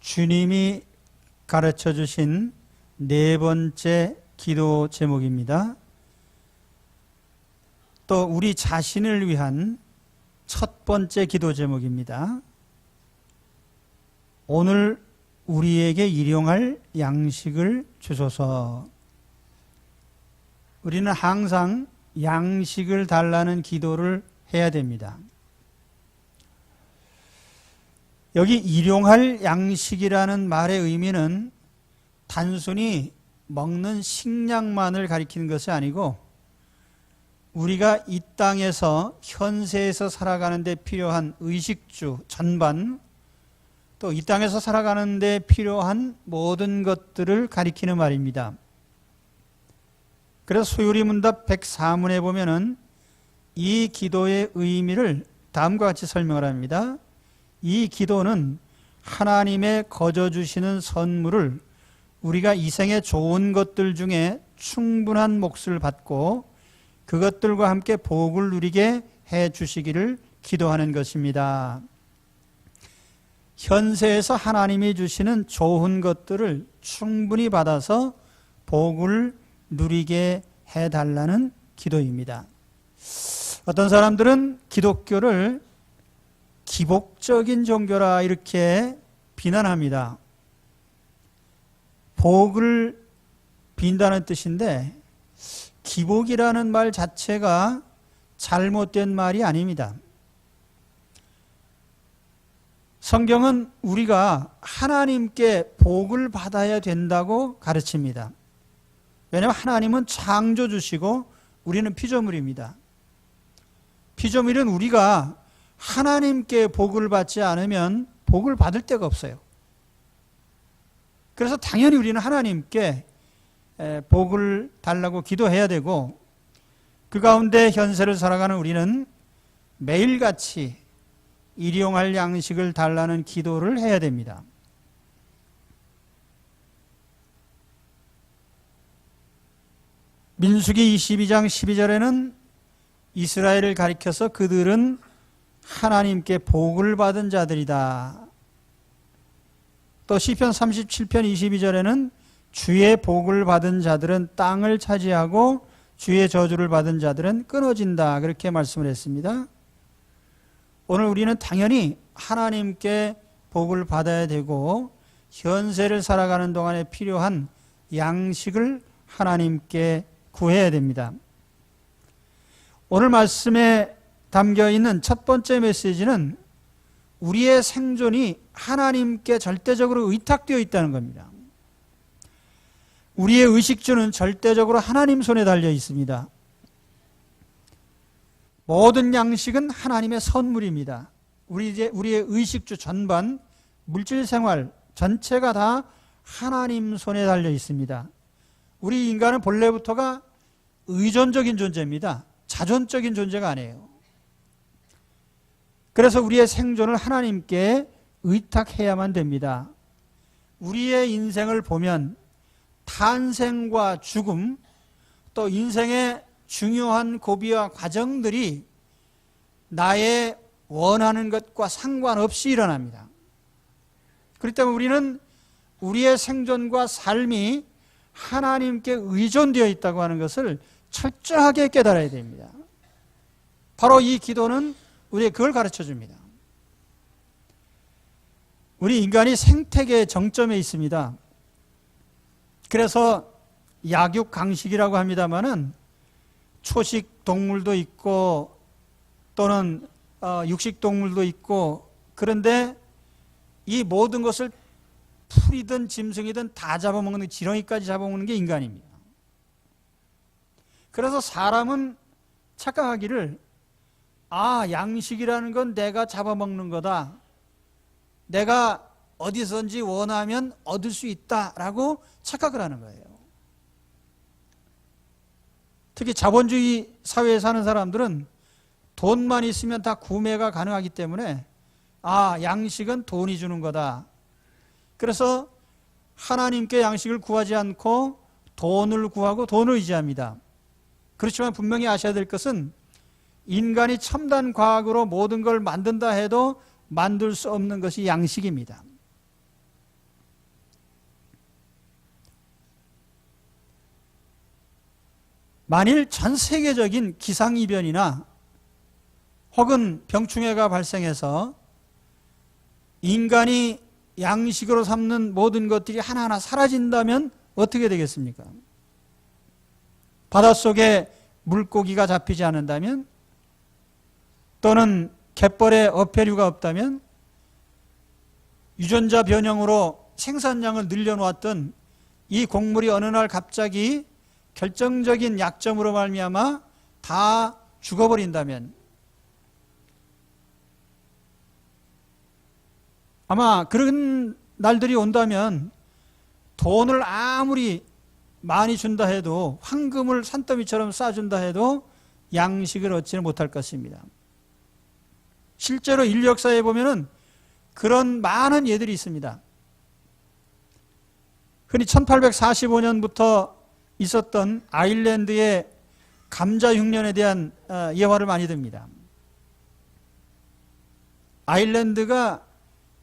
주님이 가르쳐 주신 네 번째 기도 제목입니다. 또 우리 자신을 위한 첫 번째 기도 제목입니다. 오늘 우리에게 일용할 양식을 주소서. 우리는 항상 양식을 달라는 기도를 해야 됩니다. 여기 일용할 양식이라는 말의 의미는 단순히 먹는 식량만을 가리키는 것이 아니고 우리가 이 땅에서 현세에서 살아가는 데 필요한 의식주 전반, 또 이 땅에서 살아가는 데 필요한 모든 것들을 가리키는 말입니다. 그래서 소요리문답 104문에 보면은 이 기도의 의미를 다음과 같이 설명을 합니다. 이 기도는 하나님의 거저 주시는 선물을 우리가 이 생에 좋은 것들 중에 충분한 몫을 받고 그것들과 함께 복을 누리게 해 주시기를 기도하는 것입니다. 현세에서 하나님이 주시는 좋은 것들을 충분히 받아서 복을 누리게 해달라는 기도입니다. 어떤 사람들은 기독교를 기복적인 종교라 이렇게 비난합니다. 복을 빈다는 뜻인데 기복이라는 말 자체가 잘못된 말이 아닙니다. 성경은 우리가 하나님께 복을 받아야 된다고 가르칩니다. 왜냐하면 하나님은 창조주시고 우리는 피조물입니다. 피조물은 우리가 하나님께 복을 받지 않으면 복을 받을 데가 없어요. 그래서 당연히 우리는 하나님께 복을 달라고 기도해야 되고 그 가운데 현세를 살아가는 우리는 매일같이 일용할 양식을 달라는 기도를 해야 됩니다. 민수기 22장 12절에는 이스라엘을 가리켜서 그들은 하나님께 복을 받은 자들이다. 또 시편 37편 22절에는 주의 복을 받은 자들은 땅을 차지하고 주의 저주를 받은 자들은 끊어진다. 그렇게 말씀을 했습니다. 오늘 우리는 당연히 하나님께 복을 받아야 되고 현세를 살아가는 동안에 필요한 양식을 하나님께 구해야 됩니다. 오늘 말씀에 담겨 있는 첫 번째 메시지는 우리의 생존이 하나님께 절대적으로 의탁되어 있다는 겁니다. 우리의 의식주는 절대적으로 하나님 손에 달려 있습니다. 모든 양식은 하나님의 선물입니다. 우리의 의식주 전반, 물질생활 전체가 다 하나님 손에 달려 있습니다. 우리 인간은 본래부터가 의존적인 존재입니다. 자존적인 존재가 아니에요. 그래서 우리의 생존을 하나님께 의탁해야만 됩니다. 우리의 인생을 보면 탄생과 죽음, 또 인생의 중요한 고비와 과정들이 나의 원하는 것과 상관없이 일어납니다. 그렇기 때문에 우리는 우리의 생존과 삶이 하나님께 의존되어 있다고 하는 것을 철저하게 깨달아야 됩니다. 바로 이 기도는 우리에게 그걸 가르쳐 줍니다. 우리 인간이 생태계의 정점에 있습니다. 그래서 약육강식이라고 합니다마는 초식 동물도 있고 또는 육식 동물도 있고 그런데 이 모든 것을 풀이든 짐승이든 다 잡아먹는 지렁이까지 잡아먹는 게 인간입니다. 그래서 사람은 착각하기를 양식이라는 건 내가 잡아먹는 거다. 내가 어디선지 원하면 얻을 수 있다라고 착각을 하는 거예요. 특히 자본주의 사회에 사는 사람들은 돈만 있으면 다 구매가 가능하기 때문에 양식은 돈이 주는 거다. 그래서 하나님께 양식을 구하지 않고 돈을 구하고 돈을 의지합니다. 그렇지만 분명히 아셔야 될 것은 인간이 첨단 과학으로 모든 걸 만든다 해도 만들 수 없는 것이 양식입니다. 만일 전 세계적인 기상이변이나 혹은 병충해가 발생해서 인간이 양식으로 삼는 모든 것들이 하나하나 사라진다면 어떻게 되겠습니까? 바닷속에 물고기가 잡히지 않는다면, 또는 갯벌에 어패류가 없다면, 유전자 변형으로 생산량을 늘려놓았던 이 곡물이 어느 날 갑자기 결정적인 약점으로 말미암아 다 죽어버린다면, 아마 그런 날들이 온다면 돈을 아무리 많이 준다 해도, 황금을 산더미처럼 쌓아준다 해도 양식을 얻지는 못할 것입니다. 실제로 인류 역사에 보면은 그런 많은 예들이 있습니다. 흔히 1845년부터 있었던 아일랜드의 감자 흉년에 대한 예화를 많이 듭니다. 아일랜드가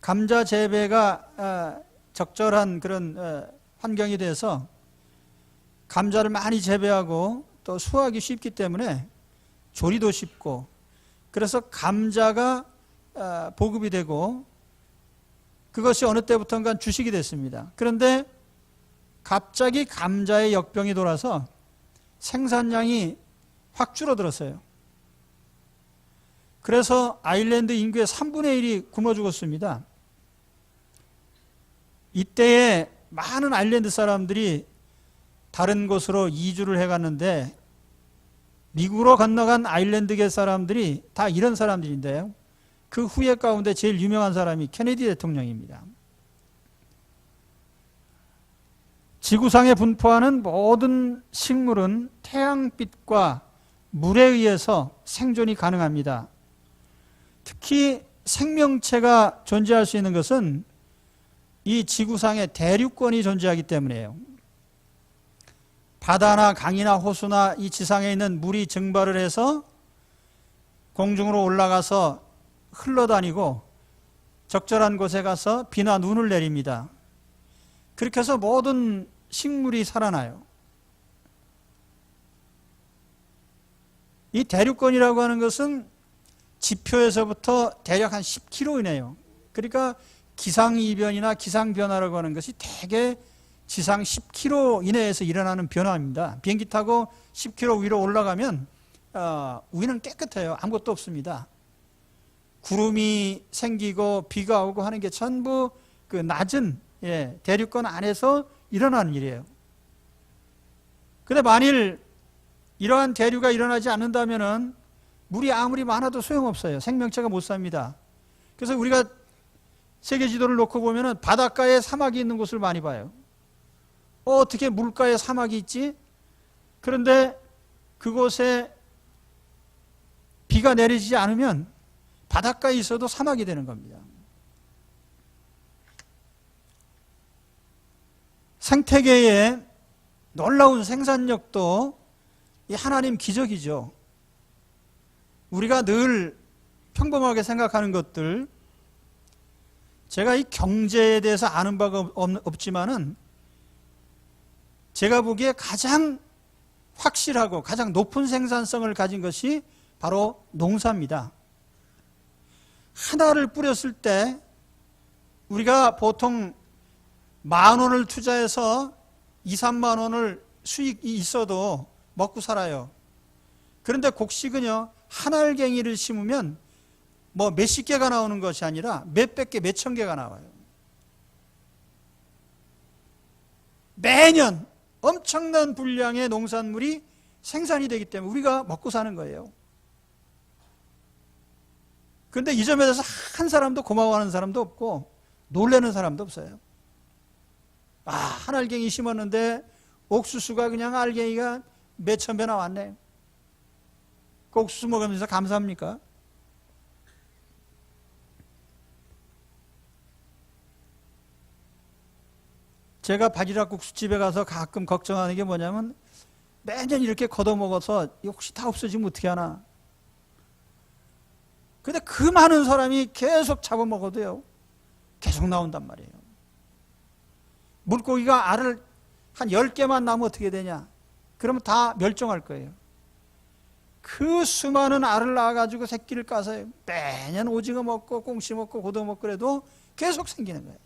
감자 재배가 적절한 그런 환경이 돼서 감자를 많이 재배하고 또 수확이 쉽기 때문에 조리도 쉽고, 그래서 감자가 보급이 되고 그것이 어느 때부턴가 주식이 됐습니다. 그런데 갑자기 감자의 역병이 돌아서 생산량이 확 줄어들었어요. 그래서 아일랜드 인구의 3분의 1이 굶어 죽었습니다. 이때에 많은 아일랜드 사람들이 다른 곳으로 이주를 해갔는데, 미국으로 건너간 아일랜드계 사람들이 다 이런 사람들인데요. 그 후예 가운데 제일 유명한 사람이 케네디 대통령입니다. 지구상에 분포하는 모든 식물은 태양빛과 물에 의해서 생존이 가능합니다. 특히 생명체가 존재할 수 있는 것은 이 지구상에 대륙권이 존재하기 때문이에요. 바다나 강이나 호수나 이 지상에 있는 물이 증발을 해서 공중으로 올라가서 흘러다니고 적절한 곳에 가서 비나 눈을 내립니다. 그렇게 해서 모든 식물이 살아나요. 이 대륙권이라고 하는 것은 지표에서부터 대략 한 10km 이내요. 그러니까 기상이변이나 기상변화라고 하는 것이 대개 지상 10km 이내에서 일어나는 변화입니다. 비행기 타고 10km 위로 올라가면 위는 깨끗해요. 아무것도 없습니다. 구름이 생기고 비가 오고 하는 게 전부 그 낮은 대륙권 안에서 일어나는 일이에요. 그런데 만일 이러한 대류가 일어나지 않는다면은 물이 아무리 많아도 소용없어요. 생명체가 못 삽니다. 그래서 우리가 세계 지도를 놓고 보면은 바닷가에 사막이 있는 곳을 많이 봐요. 어떻게 물가에 사막이 있지? 그런데 그곳에 비가 내리지 않으면 바닷가에 있어도 사막이 되는 겁니다. 생태계의 놀라운 생산력도 이 하나님 기적이죠. 우리가 늘 평범하게 생각하는 것들, 제가 이 경제에 대해서 아는 바가 없지만은 제가 보기에 가장 확실하고 가장 높은 생산성을 가진 것이 바로 농사입니다. 하나를 뿌렸을 때 우리가 보통 10,000원을 투자해서 2, 3만 원을 수익이 있어도 먹고 살아요. 그런데 곡식은요, 한 알갱이를 심으면 뭐 몇십 개가 나오는 것이 아니라 몇백 개, 몇천 개가 나와요. 매년 엄청난 분량의 농산물이 생산이 되기 때문에 우리가 먹고 사는 거예요. 그런데 이 점에 대해서 한 사람도 고마워하는 사람도 없고 놀라는 사람도 없어요. 한 알갱이 심었는데 옥수수가 그냥 알갱이가 몇천 배 나왔네. 그 옥수수 먹으면서 감사합니까? 제가 바지락 국수집에 가서 가끔 걱정하는 게 뭐냐면 매년 이렇게 걷어먹어서 혹시 다 없어지면 어떻게 하나. 근데 그 많은 사람이 계속 잡아먹어도요, 계속 나온단 말이에요. 물고기가 알을 한 10개만 나면 어떻게 되냐. 그러면 다 멸종할 거예요. 그 수많은 알을 낳아가지고 새끼를 까서 매년 오징어 먹고 꽁치 먹고 고등어 먹고 그래도 계속 생기는 거예요.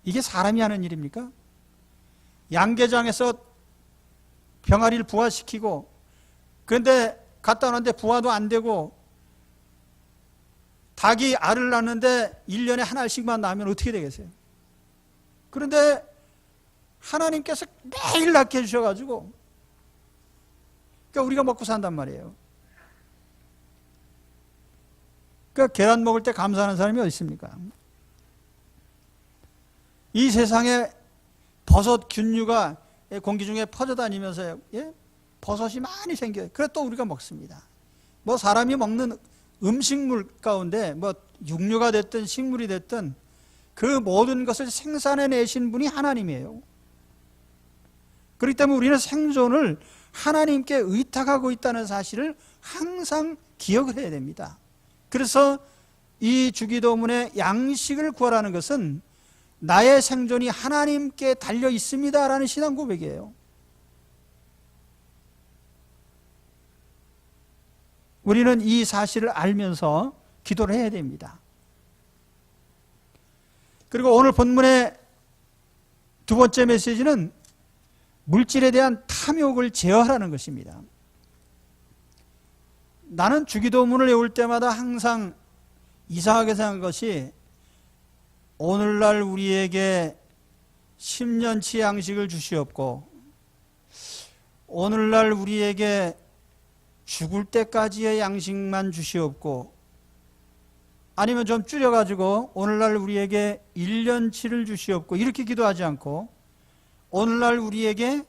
이게 사람이 하는 일입니까? 양계장에서 병아리를 부화시키고 그런데 갖다 놨는데 부화도 안 되고 닭이 알을 낳는데 1년에 한 알씩만 낳으면 어떻게 되겠어요? 그런데 하나님께서 매일 낳게 해주셔가지고 그러니까 우리가 먹고 산단 말이에요. 그러니까 계란 먹을 때 감사하는 사람이 어디 있습니까? 이 세상에 버섯 균류가 공기 중에 퍼져다니면서 버섯이 많이 생겨요. 그래 또 우리가 먹습니다. 뭐 사람이 먹는 음식물 가운데 뭐 육류가 됐든 식물이 됐든 그 모든 것을 생산해내신 분이 하나님이에요. 그렇기 때문에 우리는 생존을 하나님께 의탁하고 있다는 사실을 항상 기억을 해야 됩니다. 그래서 이 주기도문의 양식을 구하라는 것은 나의 생존이 하나님께 달려 있습니다라는 신앙 고백이에요. 우리는 이 사실을 알면서 기도를 해야 됩니다. 그리고 오늘 본문의 두 번째 메시지는 물질에 대한 탐욕을 제어하라는 것입니다. 나는 주기도문을 외울 때마다 항상 이상하게 생각한 것이 오늘날 우리에게 10년치 양식을 주시옵고 오늘날 우리에게 죽을 때까지의 양식만 주시옵고 아니면 좀 줄여가지고 오늘날 우리에게 1년치를 주시옵고 이렇게 기도하지 않고 오늘날 우리에게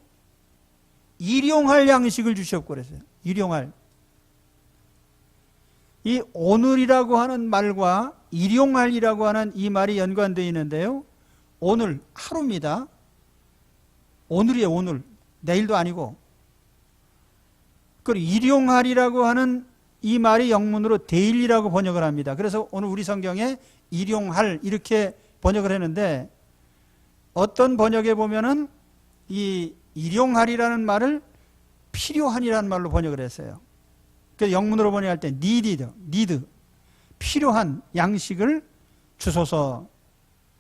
일용할 양식을 주시옵고 그랬어요. 일용할. 이 오늘이라고 하는 말과 일용할이라고 하는 이 말이 연관되어 있는데요. 오늘, 하루입니다. 오늘이에요, 오늘. 내일도 아니고. 그리고 일용할이라고 하는 이 말이 영문으로 데일리라고 번역을 합니다. 그래서 오늘 우리 성경에 일용할 이렇게 번역을 했는데 어떤 번역에 보면은 이 일용할이라는 말을 필요한이라는 말로 번역을 했어요. 그래서 영문으로 번역할 때 need, 필요한 양식을 주소서.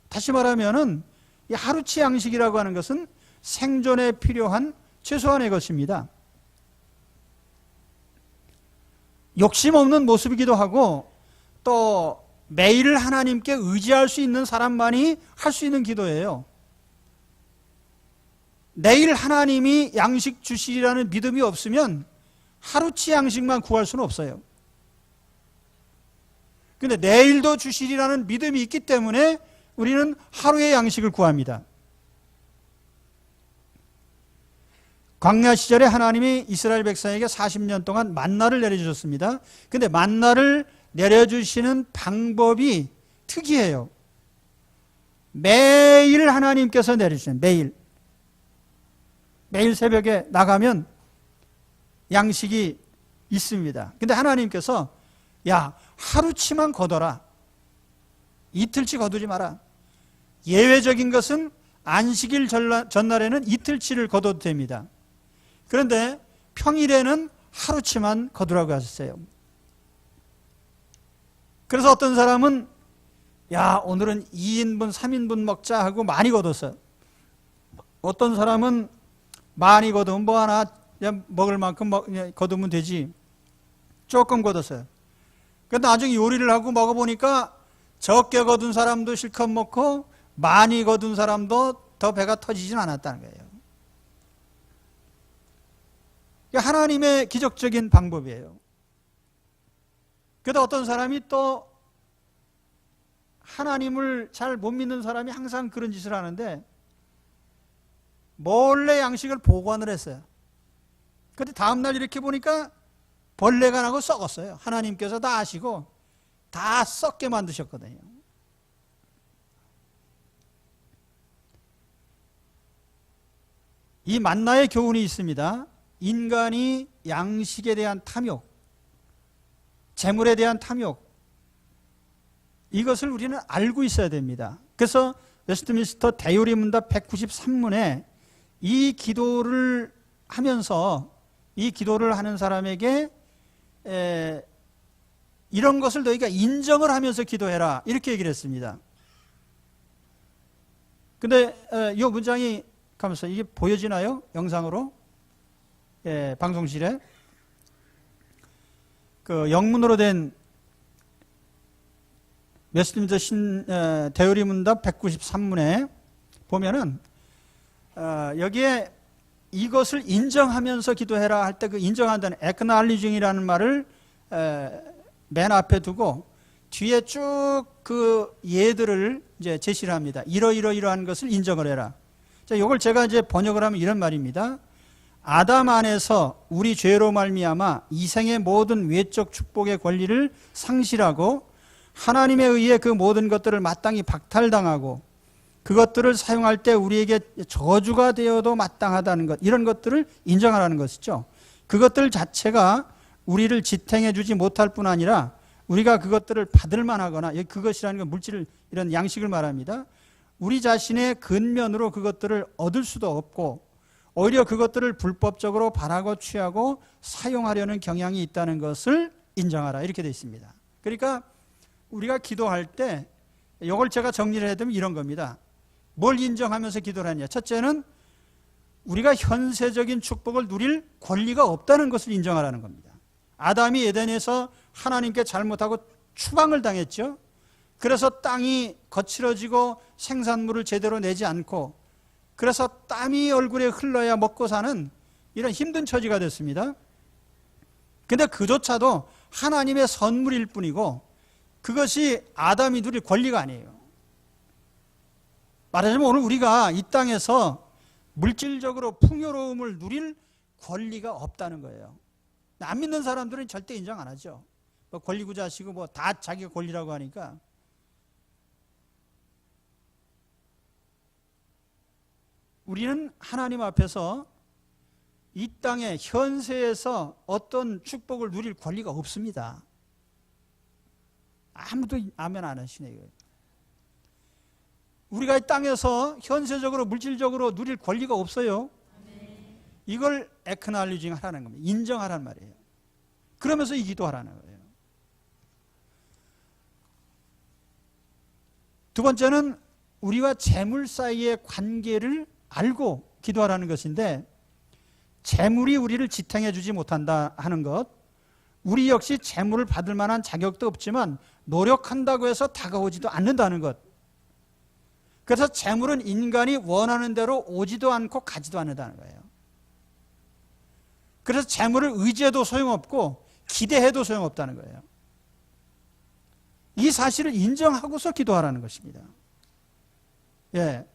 다시 말하면은 이 하루치 양식이라고 하는 것은 생존에 필요한 최소한의 것입니다. 욕심 없는 모습이기도 하고 또 매일 하나님께 의지할 수 있는 사람만이 할 수 있는 기도예요. 내일 하나님이 양식 주시리라는 믿음이 없으면 하루치 양식만 구할 수는 없어요. 그런데 내일도 주시리라는 믿음이 있기 때문에 우리는 하루의 양식을 구합니다. 광야 시절에 하나님이 이스라엘 백성에게 40년 동안 만나를 내려주셨습니다. 그런데 만나를 내려주시는 방법이 특이해요. 매일 하나님께서 내려주시는 매일 새벽에 나가면 양식이 있습니다. 근데 하나님께서 야 하루치만 거둬라. 이틀치 거두지 마라. 예외적인 것은 안식일 전날에는 이틀치를 거둬도 됩니다. 그런데 평일에는 하루치만 거두라고 하셨어요. 그래서 어떤 사람은 야 오늘은 2인분 3인분 먹자 하고 많이 거뒀어요. 어떤 사람은 많이 거두면 뭐 하나 먹을 만큼 거두면 되지. 조금 거뒀어요. 그런데 나중에 요리를 하고 먹어보니까 적게 거둔 사람도 실컷 먹고 많이 거둔 사람도 더 배가 터지진 않았다는 거예요. 하나님의 기적적인 방법이에요. 그래도 어떤 사람이 또 하나님을 잘 못 믿는 사람이 항상 그런 짓을 하는데 몰래 양식을 보관을 했어요. 그런데 다음날 이렇게 보니까 벌레가 나고 썩었어요. 하나님께서 다 아시고 다 썩게 만드셨거든요. 이 만나의 교훈이 있습니다. 인간이 양식에 대한 탐욕, 재물에 대한 탐욕, 이것을 우리는 알고 있어야 됩니다. 그래서 웨스트민스터 대요리 문답 193문에 이 기도를 하면서 이 기도를 하는 사람에게 이런 것을 너희가 인정을 하면서 기도해라 이렇게 얘기를 했습니다. 근데 이 문장이 가면서 이게 보여지나요? 영상으로? 방송실에 그 영문으로 된 웨스트민스터 대의리 문답 193문에 보면은 여기에 이것을 인정하면서 기도해라 할 때 그 인정한다는 acknowledging이라는 말을 맨 앞에 두고 뒤에 쭉 그 예들을 이제 제시를 합니다. 이러이러이러한 것을 인정을 해라. 자, 이걸 제가 이제 번역을 하면 이런 말입니다. 아담 안에서 우리 죄로 말미암아 이생의 모든 외적 축복의 권리를 상실하고 하나님에 의해 그 모든 것들을 마땅히 박탈당하고 그것들을 사용할 때 우리에게 저주가 되어도 마땅하다는 것, 이런 것들을 인정하라는 것이죠. 그것들 자체가 우리를 지탱해 주지 못할 뿐 아니라 우리가 그것들을 받을 만하거나, 그것이라는 건 물질, 이런 양식을 말합니다. 우리 자신의 근면으로 그것들을 얻을 수도 없고 오히려 그것들을 불법적으로 바라고 취하고 사용하려는 경향이 있다는 것을 인정하라, 이렇게 되어 있습니다. 그러니까 우리가 기도할 때 이걸 제가 정리를 해두면 이런 겁니다. 뭘 인정하면서 기도를 하냐. 첫째는 우리가 현세적인 축복을 누릴 권리가 없다는 것을 인정하라는 겁니다. 아담이 에덴에서 하나님께 잘못하고 추방을 당했죠. 그래서 땅이 거칠어지고 생산물을 제대로 내지 않고 그래서 땀이 얼굴에 흘러야 먹고 사는 이런 힘든 처지가 됐습니다. 근데 그조차도 하나님의 선물일 뿐이고 그것이 아담이 누릴 권리가 아니에요. 말하자면 오늘 우리가 이 땅에서 물질적으로 풍요로움을 누릴 권리가 없다는 거예요. 안 믿는 사람들은 절대 인정 안 하죠. 뭐 권리구자시고 뭐 다 자기가 권리라고 하니까. 우리는 하나님 앞에서 이 땅의 현세에서 어떤 축복을 누릴 권리가 없습니다. 아무도 아멘 안 하시네요. 우리가 이 땅에서 현세적으로 물질적으로 누릴 권리가 없어요. 이걸 acknowledging 하라는 겁니다. 인정하라는 말이에요. 그러면서 이 기도하라는 거예요. 두 번째는 우리와 재물 사이의 관계를 알고 기도하라는 것인데, 재물이 우리를 지탱해 주지 못한다 하는 것, 우리 역시 재물을 받을 만한 자격도 없지만 노력한다고 해서 다가오지도 않는다는 것. 그래서 재물은 인간이 원하는 대로 오지도 않고 가지도 않는다는 거예요. 그래서 재물을 의지해도 소용없고 기대해도 소용없다는 거예요. 이 사실을 인정하고서 기도하라는 것입니다. 예,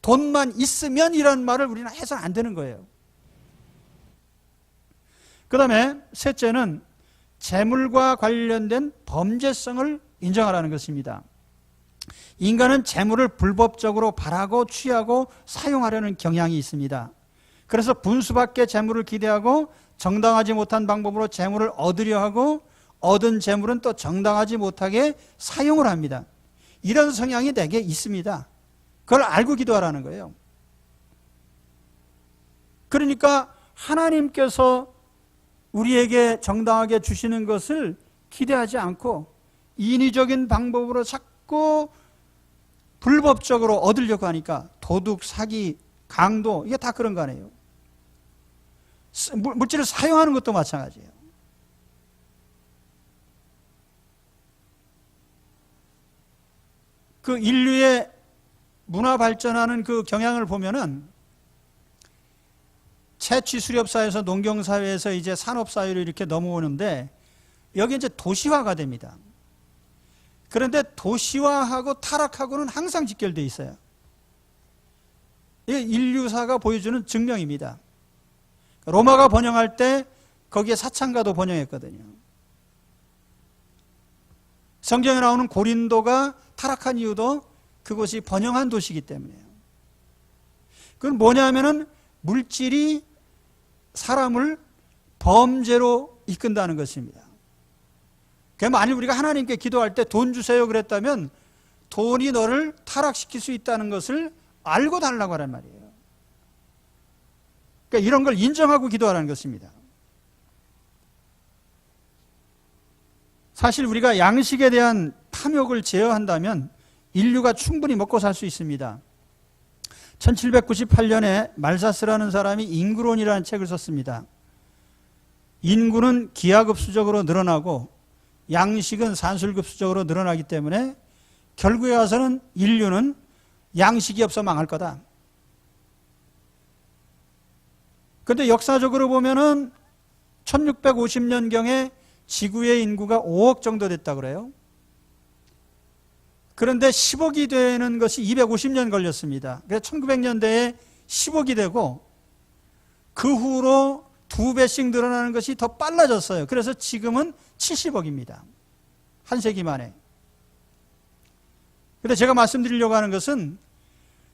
돈만 있으면 이런 말을 우리는 해서는 안 되는 거예요. 그 다음에 셋째는 재물과 관련된 범죄성을 인정하라는 것입니다. 인간은 재물을 불법적으로 바라고 취하고 사용하려는 경향이 있습니다. 그래서 분수밖에 재물을 기대하고 정당하지 못한 방법으로 재물을 얻으려 하고 얻은 재물은 또 정당하지 못하게 사용을 합니다. 이런 성향이 내게 있습니다. 그걸 알고 기도하라는 거예요. 그러니까 하나님께서 우리에게 정당하게 주시는 것을 기대하지 않고 인위적인 방법으로 자꾸 불법적으로 얻으려고 하니까 도둑, 사기, 강도, 이게 다 그런 거 아니에요. 물질을 사용하는 것도 마찬가지예요. 그 인류의 문화 발전하는 그 경향을 보면은 채취수렵사회에서 농경사회에서 이제 산업사회로 이렇게 넘어오는데 여기 이제 도시화가 됩니다. 그런데 도시화하고 타락하고는 항상 직결되어 있어요. 이게 인류사가 보여주는 증명입니다. 로마가 번영할 때 거기에 사창가도 번영했거든요. 성경에 나오는 고린도가 타락한 이유도 그곳이 번영한 도시이기 때문이에요. 그건 뭐냐면은 물질이 사람을 범죄로 이끈다는 것입니다. 만일 우리가 하나님께 기도할 때 돈 주세요 그랬다면 돈이 너를 타락시킬 수 있다는 것을 알고 달라고 하란 말이에요. 그러니까 이런 걸 인정하고 기도하라는 것입니다. 사실 우리가 양식에 대한 탐욕을 제어한다면 인류가 충분히 먹고 살 수 있습니다. 1798년에 말사스라는 사람이 인구론이라는 책을 썼습니다. 인구는 기하급수적으로 늘어나고 양식은 산술급수적으로 늘어나기 때문에 결국에 와서는 인류는 양식이 없어 망할 거다. 그런데 역사적으로 보면은 1650년경에 지구의 인구가 5억 정도 됐다고 그래요. 그런데 10억이 되는 것이 250년 걸렸습니다. 그래서 1900년대에 10억이 되고 그 후로 2배씩 늘어나는 것이 더 빨라졌어요. 그래서 지금은 70억입니다. 한 세기 만에. 그런데 제가 말씀드리려고 하는 것은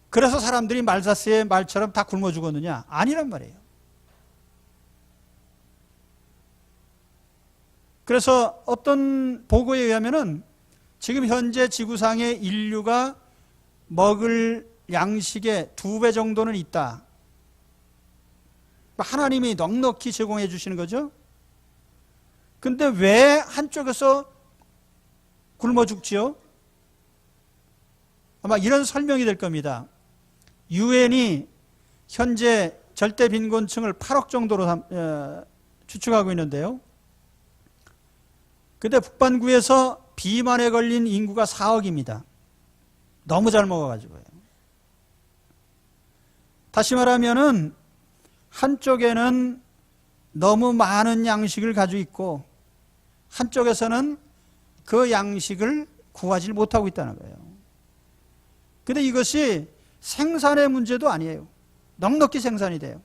그래서 사람들이 말사스의 말처럼 다 굶어 죽었느냐? 아니란 말이에요. 그래서 어떤 보고에 의하면은 지금 현재 지구상의 인류가 먹을 양식의 2배 정도는 있다. 하나님이 넉넉히 제공해 주시는 거죠. 근데 왜 한쪽에서 굶어 죽지요? 아마 이런 설명이 될 겁니다. 유엔이 현재 절대 빈곤층을 8억 정도로 추측하고 있는데요. 근데 북반구에서 비만에 걸린 인구가 4억입니다. 너무 잘 먹어가지고요. 다시 말하면은 한쪽에는 너무 많은 양식을 가지고 있고 한쪽에서는 그 양식을 구하지 못하고 있다는 거예요. 근데 이것이 생산의 문제도 아니에요. 넉넉히 생산이 돼요.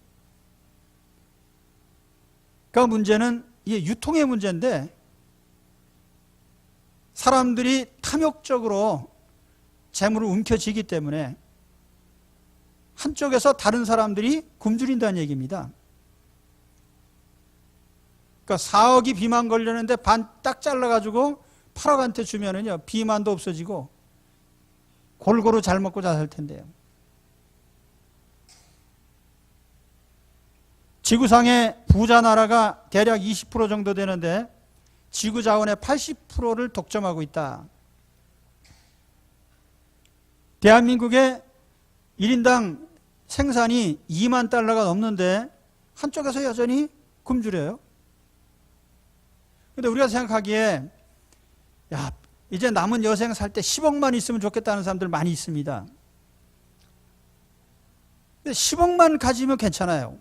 그 문제는 이게 유통의 문제인데 사람들이 탐욕적으로 재물을 움켜쥐기 때문에 한쪽에서 다른 사람들이 굶주린다는 얘기입니다. 그러니까 4억이 비만 걸렸는데 반 딱 잘라가지고 8억한테 주면은요, 비만도 없어지고 골고루 잘 먹고 잘 살 텐데요. 지구상의 부자 나라가 대략 20% 정도 되는데 지구 자원의 80%를 독점하고 있다. 대한민국의 1인당 생산이 2만 달러가 넘는데 한쪽에서 여전히 굶주려요. 그런데 우리가 생각하기에 야, 이제 남은 여생 살 때 10억만 있으면 좋겠다는 사람들 많이 있습니다. 근데 10억만 가지면 괜찮아요.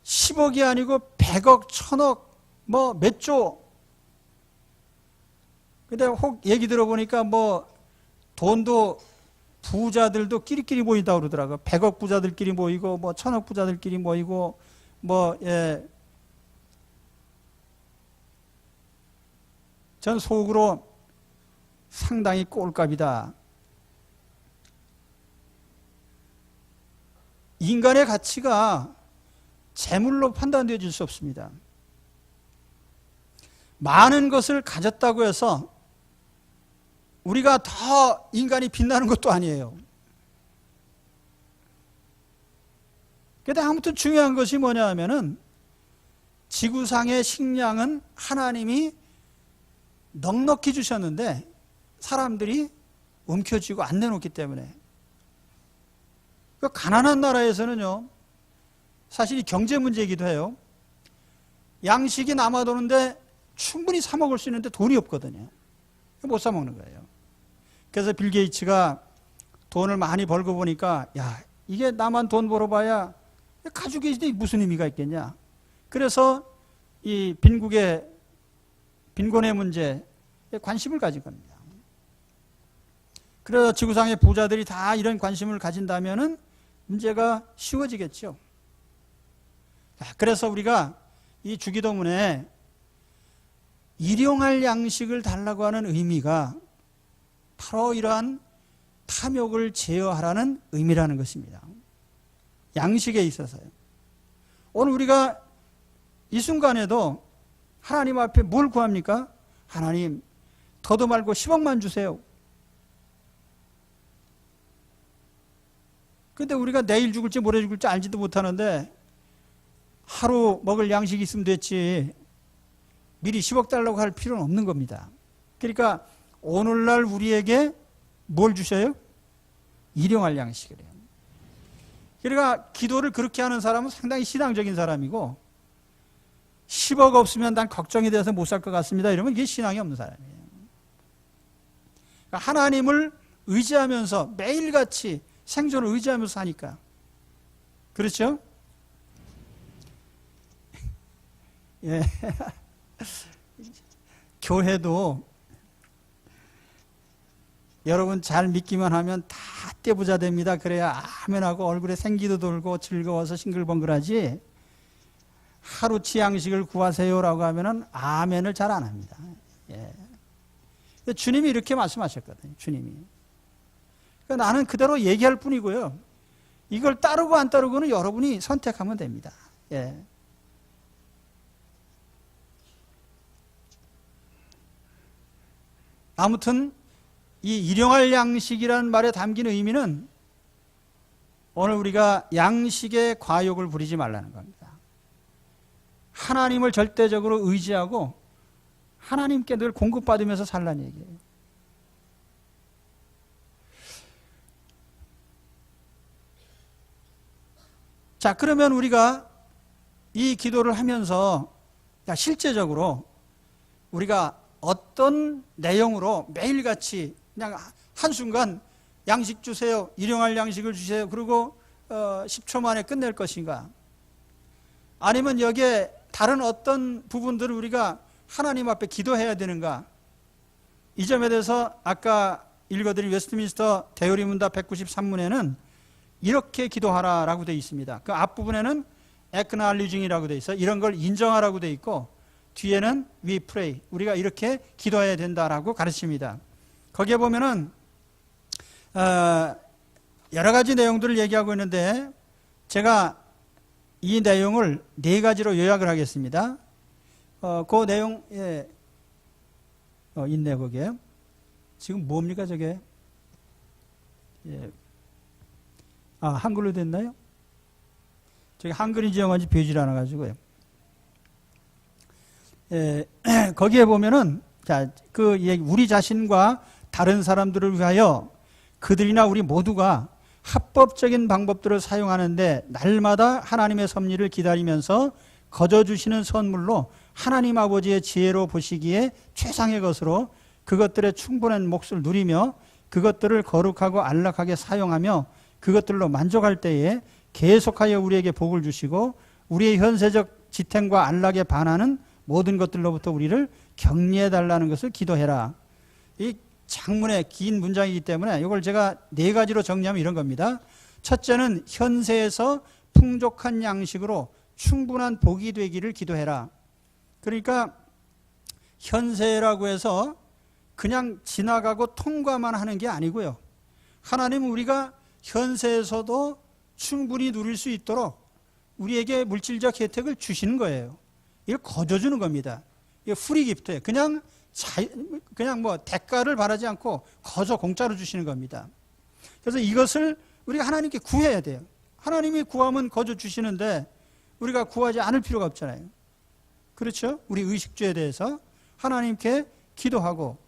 10억이 아니고 100억, 1000억, 뭐 몇 조. 근데 혹 얘기 들어보니까 뭐 돈도 부자들도 끼리끼리 모인다고 그러더라고요. 100억 부자들끼리 모이고 뭐 1000억 부자들끼리 모이고 뭐 전 속으로 상당히 꼴값이다. 인간의 가치가 재물로 판단되어질 수 없습니다. 많은 것을 가졌다고 해서 우리가 더 인간이 빛나는 것도 아니에요. 그런데 아무튼 중요한 것이 뭐냐 하면은 지구상의 식량은 하나님이 넉넉히 주셨는데 사람들이 움켜쥐고 안 내놓기 때문에. 그 가난한 나라에서는요, 사실 이 경제 문제이기도 해요. 양식이 남아도는데 충분히 사 먹을 수 있는데 돈이 없거든요. 못 사 먹는 거예요. 그래서 빌 게이츠가 돈을 많이 벌고 보니까 야, 이게 나만 돈 벌어봐야 가지고 계시는데 무슨 의미가 있겠냐. 그래서 이 빈곤의 문제에 관심을 가진 겁니다. 그래서 지구상의 부자들이 다 이런 관심을 가진다면은 문제가 쉬워지겠죠. 그래서 우리가 이 주기도문에 일용할 양식을 달라고 하는 의미가 바로 이러한 탐욕을 제어하라는 의미라는 것입니다. 양식에 있어서요. 오늘 우리가 이 순간에도 하나님 앞에 뭘 구합니까? 하나님, 더도 말고 10억만 주세요. 근데 우리가 내일 죽을지 모레 죽을지 알지도 못하는데 하루 먹을 양식이 있으면 됐지 미리 10억 달라고 할 필요는 없는 겁니다. 그러니까 오늘날 우리에게 뭘 주셔요? 일용할 양식을 해요. 그러니까 기도를 그렇게 하는 사람은 상당히 신앙적인 사람이고 10억 없으면 난 걱정이 돼서 못 살 것 같습니다. 이러면 이게 신앙이 없는 사람이에요. 그러니까 하나님을 의지하면서 매일같이 생존을 의지하면서 사니까. 그렇죠? 예. 교회도 여러분 잘 믿기만 하면 다 떼부자 됩니다. 그래야 아멘하고 얼굴에 생기도 돌고 즐거워서 싱글벙글하지 하루치 양식을 구하세요라고 하면은 아멘을 잘 안 합니다. 예. 주님이 이렇게 말씀하셨거든요. 주님이. 그러니까 나는 그대로 얘기할 뿐이고요. 이걸 따르고 안 따르고는 여러분이 선택하면 됩니다. 예. 아무튼 이 일용할 양식이라는 말에 담긴 의미는 오늘 우리가 양식의 과욕을 부리지 말라는 겁니다. 하나님을 절대적으로 의지하고 하나님께 늘 공급받으면서 살라는 얘기예요. 자, 그러면 우리가 이 기도를 하면서 실제적으로 우리가 어떤 내용으로 매일같이 그냥 한순간 양식 주세요, 일용할 양식을 주세요, 그리고 10초 만에 끝낼 것인가? 아니면 여기에 다른 어떤 부분들을 우리가 하나님 앞에 기도해야 되는가? 이 점에 대해서 아까 읽어드린 웨스트민스터 대요리문답 193문에는 이렇게 기도하라라고 되어 있습니다. 그 앞부분에는 acknowledging이라고 되어 있어요. 이런 걸 인정하라고 되어 있고 뒤에는 we pray, 우리가 이렇게 기도해야 된다라고 가르칩니다. 거기에 보면은 여러 가지 내용들을 얘기하고 있는데 제가 이 내용을 4가지로 요약을 하겠습니다. 그 내용 있네 거기에. 지금 뭡니까 저게? 예. 한글로 됐나요? 저기 한글인지 영어인지 보이질 않아가지고요. 거기에 보면은 자, 그 얘기, 우리 자신과 다른 사람들을 위하여 그들이나 우리 모두가 합법적인 방법들을 사용하는데 날마다 하나님의 섭리를 기다리면서 거저주시는 선물로 하나님 아버지의 지혜로 보시기에 최상의 것으로 그것들의 충분한 몫을 누리며 그것들을 거룩하고 안락하게 사용하며 그것들로 만족할 때에 계속하여 우리에게 복을 주시고 우리의 현세적 지탱과 안락에 반하는 모든 것들로부터 우리를 격리해 달라는 것을 기도해라. 이 장문의 긴 문장이기 때문에 이걸 제가 4가지로 정리하면 이런 겁니다. 첫째는 현세에서 풍족한 양식으로 충분한 복이 되기를 기도해라. 그러니까 현세라고 해서 그냥 지나가고 통과만 하는 게 아니고요. 하나님은 우리가 현세에서도 충분히 누릴 수 있도록 우리에게 물질적 혜택을 주시는 거예요. 이걸 거저주는 겁니다. 이게 프리 기프트예요. 그냥 뭐 대가를 바라지 않고 거저 공짜로 주시는 겁니다. 그래서 이것을 우리가 하나님께 구해야 돼요. 하나님이 구하면 거저 주시는데 우리가 구하지 않을 필요가 없잖아요. 그렇죠? 우리 의식주에 대해서 하나님께 기도하고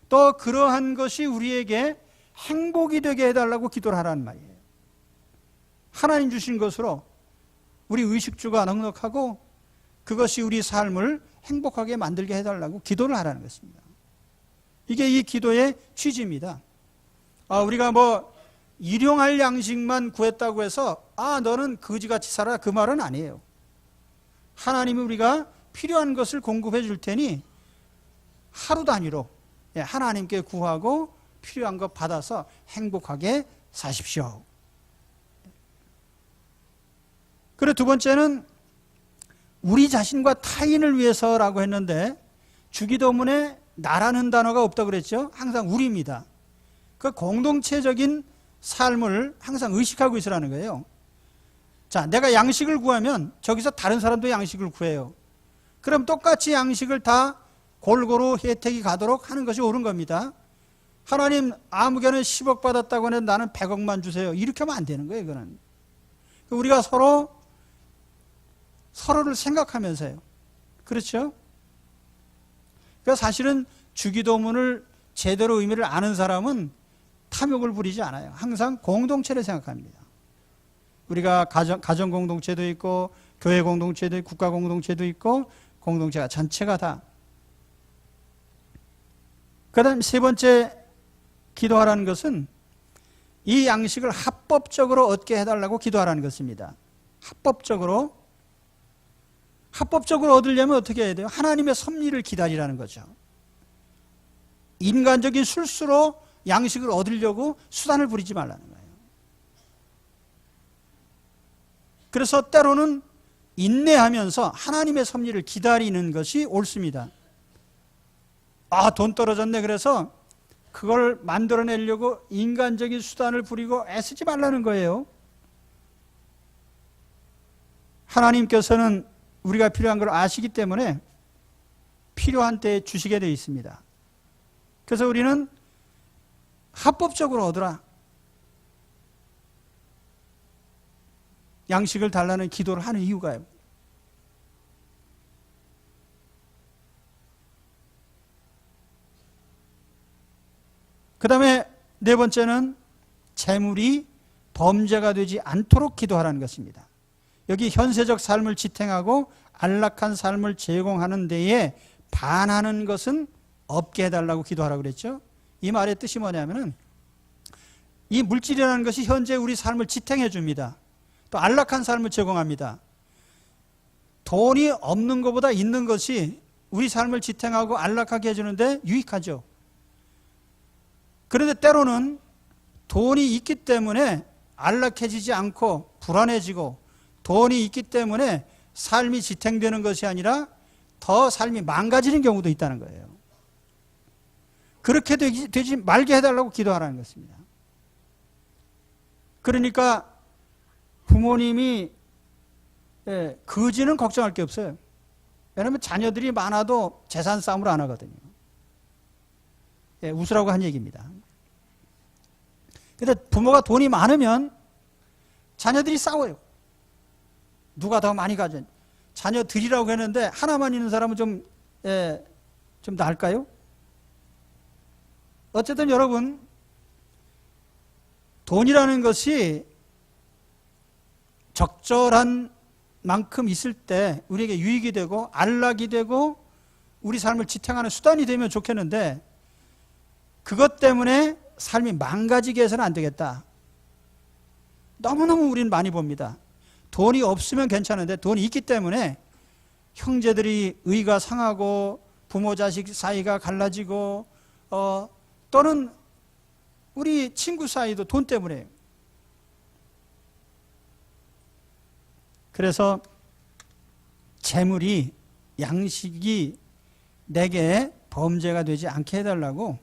또 그러한 것이 우리에게 행복이 되게 해달라고 기도를 하라는 말이에요. 하나님 주신 것으로 우리 의식주가 넉넉하고 그것이 우리 삶을 행복하게 만들게 해달라고 기도를 하라는 것입니다. 이게 이 기도의 취지입니다. 우리가 뭐 일용할 양식만 구했다고 해서 너는 거지같이 살아 그 말은 아니에요. 하나님이 우리가 필요한 것을 공급해 줄 테니 하루 단위로 하나님께 구하고 필요한 것 받아서 행복하게 사십시오. 그리고 두 번째는 우리 자신과 타인을 위해서라고 했는데 주기도문에 나라는 단어가 없다고 그랬죠. 항상 우리입니다. 그 공동체적인 삶을 항상 의식하고 있으라는 거예요. 자, 내가 양식을 구하면 저기서 다른 사람도 양식을 구해요. 그럼 똑같이 양식을 다 골고루 혜택이 가도록 하는 것이 옳은 겁니다. 하나님 아무개는 10억 받았다고 하는데 나는 100억만 주세요. 이렇게 하면 안 되는 거예요. 이거는. 우리가 서로를 생각하면서요. 그렇죠? 그러니까 사실은 주기도문을 제대로 의미를 아는 사람은 탐욕을 부리지 않아요. 항상 공동체를 생각합니다. 우리가 가정 공동체도 있고 교회 공동체도 있고 국가 공동체도 있고 공동체가 전체가 다. 그 다음 세 번째 기도하라는 것은 이 양식을 합법적으로 얻게 해달라고 기도하라는 것입니다. 합법적으로 얻으려면 어떻게 해야 돼요? 하나님의 섭리를 기다리라는 거죠. 인간적인 술수로 양식을 얻으려고 수단을 부리지 말라는 거예요. 그래서 때로는 인내하면서 하나님의 섭리를 기다리는 것이 옳습니다. 돈 떨어졌네. 그래서 그걸 만들어내려고 인간적인 수단을 부리고 애쓰지 말라는 거예요. 하나님께서는 우리가 필요한 걸 아시기 때문에 필요한 때에 주시게 되어 있습니다. 그래서 우리는 합법적으로 얻으라. 양식을 달라는 기도를 하는 이유가요. 그 다음에 네 번째는 재물이 범죄가 되지 않도록 기도하라는 것입니다. 여기 현세적 삶을 지탱하고 안락한 삶을 제공하는 데에 반하는 것은 없게 해달라고 기도하라고 그랬죠. 이 말의 뜻이 뭐냐면은 이 물질이라는 것이 현재 우리 삶을 지탱해 줍니다. 또 안락한 삶을 제공합니다. 돈이 없는 것보다 있는 것이 우리 삶을 지탱하고 안락하게 해주는데 유익하죠. 그런데 때로는 돈이 있기 때문에 안락해지지 않고 불안해지고 돈이 있기 때문에 삶이 지탱되는 것이 아니라 더 삶이 망가지는 경우도 있다는 거예요. 그렇게 되지 말게 해달라고 기도하라는 것입니다. 그러니까 부모님이 거지는 걱정할 게 없어요. 왜냐하면 자녀들이 많아도 재산 싸움을 안 하거든요. 웃으라고 한 얘기입니다. 근데 부모가 돈이 많으면 자녀들이 싸워요. 누가 더 많이 가져. 자녀들이라고 했는데 하나만 있는 사람은 좀 나을까요? 어쨌든 여러분, 돈이라는 것이 적절한 만큼 있을 때 우리에게 유익이 되고 안락이 되고 우리 삶을 지탱하는 수단이 되면 좋겠는데 그것 때문에 삶이 망가지게 해서는 안 되겠다. 너무너무 우리는 많이 봅니다. 돈이 없으면 괜찮은데 돈이 있기 때문에 형제들이 의가 상하고 부모 자식 사이가 갈라지고 또는 우리 친구 사이도 돈 때문에. 그래서 재물이 양식이 내게 범죄가 되지 않게 해달라고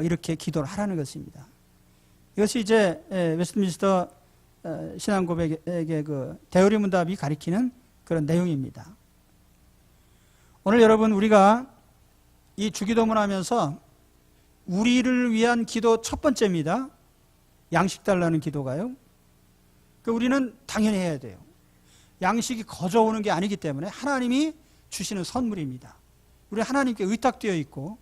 이렇게 기도를 하라는 것입니다. 이것이 이제 웨스트민스터 신앙고백의 그 대의문답이 가리키는 그런 내용입니다. 오늘 여러분 우리가 이 주기도문 하면서 우리를 위한 기도 첫 번째입니다. 양식 달라는 기도가요. 우리는 당연히 해야 돼요. 양식이 거저오는 게 아니기 때문에 하나님이 주시는 선물입니다. 우리 하나님께 의탁되어 있고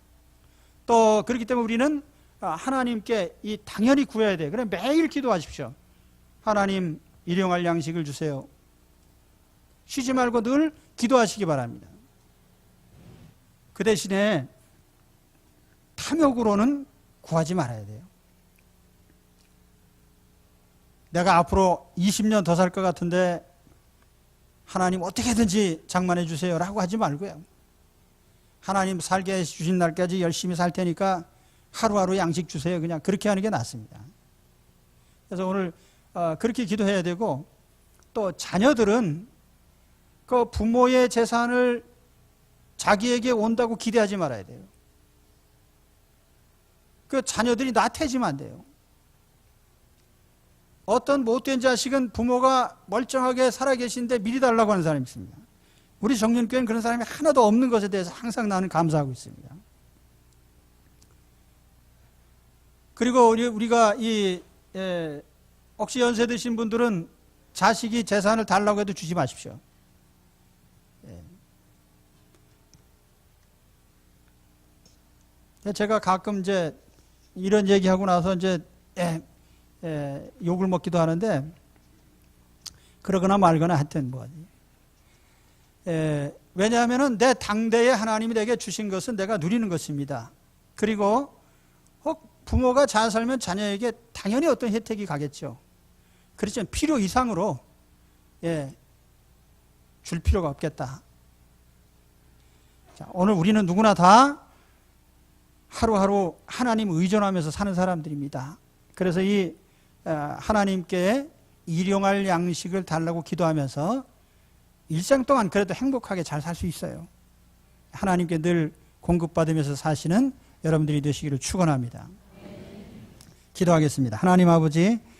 또 그렇기 때문에 우리는 하나님께 이 당연히 구해야 돼요. 그래 매일 기도하십시오. 하나님 일용할 양식을 주세요. 쉬지 말고 늘 기도하시기 바랍니다. 그 대신에 탐욕으로는 구하지 말아야 돼요. 내가 앞으로 20년 더 살 것 같은데 하나님 어떻게든지 장만해 주세요 라고 하지 말고요. 하나님 살게 해주신 날까지 열심히 살 테니까 하루하루 양식 주세요. 그냥 그렇게 하는 게 낫습니다. 그래서 오늘 그렇게 기도해야 되고 또 자녀들은 그 부모의 재산을 자기에게 온다고 기대하지 말아야 돼요. 그 자녀들이 나태해지면 안 돼요. 어떤 못된 자식은 부모가 멀쩡하게 살아계신데 미리 달라고 하는 사람이 있습니다. 우리 정년교회는 그런 사람이 하나도 없는 것에 대해서 항상 나는 감사하고 있습니다. 그리고 우리가 혹시 연세 드신 분들은 자식이 재산을 달라고 해도 주지 마십시오. 제가 가끔 이제 이런 얘기하고 나서 이제 욕을 먹기도 하는데, 그러거나 말거나 하여튼 뭐지. 왜냐하면은 내 당대에 하나님이 내게 주신 것은 내가 누리는 것입니다. 그리고 혹 부모가 잘 살면 자녀에게 당연히 어떤 혜택이 가겠죠. 그렇지만 필요 이상으로 줄 필요가 없겠다. 자, 오늘 우리는 누구나 다 하루하루 하나님 의존하면서 사는 사람들입니다. 그래서 이 하나님께 일용할 양식을 달라고 기도하면서 일생 동안 그래도 행복하게 잘 살 수 있어요. 하나님께 늘 공급받으면서 사시는 여러분들이 되시기를 축원합니다. 기도하겠습니다. 하나님 아버지,